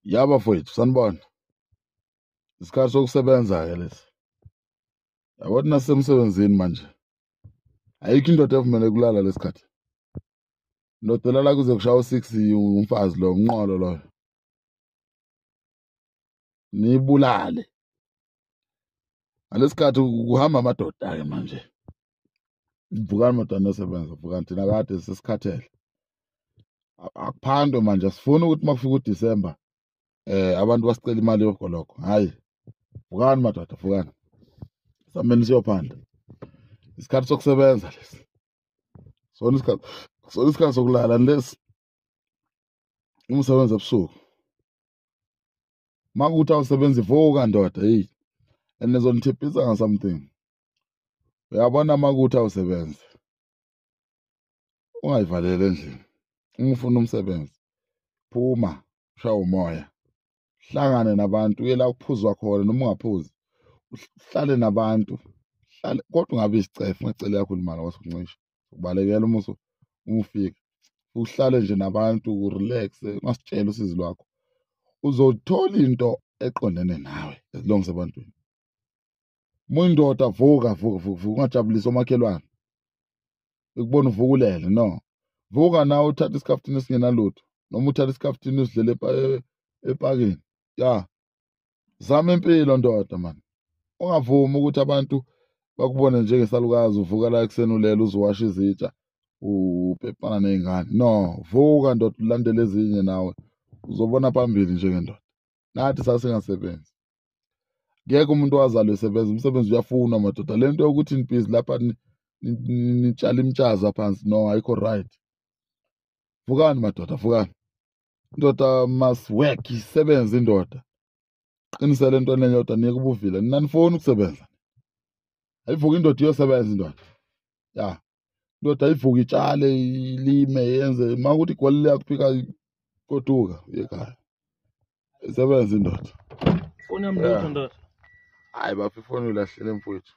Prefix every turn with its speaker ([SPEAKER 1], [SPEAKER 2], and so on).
[SPEAKER 1] Yaba mfowethu, sanibona. Isikhathi sokusebenza-ke lesi. Yabona nasemsebenzini manje. Ayikho indoda evumele kulala lesikhathi. Indoda elala kuze kushaya u-6 umfazi lo, umnqolo loyo. Nibulale. Ngalesikhathi kuhamba amadoda-ke manje. Vukani madodana osebenza, vukani thina kade sesikhathele. Akuphandwe manje, asifuni ukuthi makufika uDisemba abantu basicela imali yogoloko. Hayi. Vukani madoda, vukani. Sameni siyophandla. Isikhathi sokusebenza lesi. Sona isikhathi sokulala lesi. Umsebenzi ebusuku. Makuthi awusebenzi vuka ndoda, hey. Enizonithiphisa nga something. Uyabona makuthi awusebenzi. Ungayivalele endlini. Ungufuna umsebenzi. Phuma, shaya umoya. Hlangane nabantu, uye la kuphuzwa khona noma ungaphuzi. Uhlale nabantu. Hlale kodwa ungabe isicefe ngecele yakho imali wasokuncisha. Ubalekela uma ufika. Uhlale nje nabantu urelax, ungasitshela usizi lwakho. Uzothola into eqondene nawe ezilongisa ebantwini. Muyindoda vuka ungajabulisa omakhelwane. Ukubona uvukulele no. Vuka nawe uthatha isikhaftini esingenalutho noma uthatha isikhaftini usidlele epakini. Ya. Zama impilo ndoda man. Ungavumi ukuthi abantu bakubone njengesalukazi uvuka la ekseni ulela uzowasha izitsha upepana nezingane. No, vuka ndoda ulandele ezinye nawe. Uzobona phambili njengendoda. Nathi sasingasebenzi. Ngeke umuntu wazalwe esebenza, umsebenzi uyafunwa madoda. Le nto yokuthi nibhizi lapha nitshala imtshaza phansi, no, ayikho right. Vukani madoda, vukani. Indoda must work, isebenze indoda. Qinisele entweni eyodwa nike ubuvila. Nina nifuni ukusebenza. Ayivuka indoda iyosebenza indoda. Ya. Indoda ayivuka itshale, ilime, yenze. Makuthi igoli liyakuphika koduka ekhaya. Isebenza indoda.
[SPEAKER 2] Foni yami lutho ndoda.
[SPEAKER 1] Hayi bafika ifoni ulahlele mfowethu.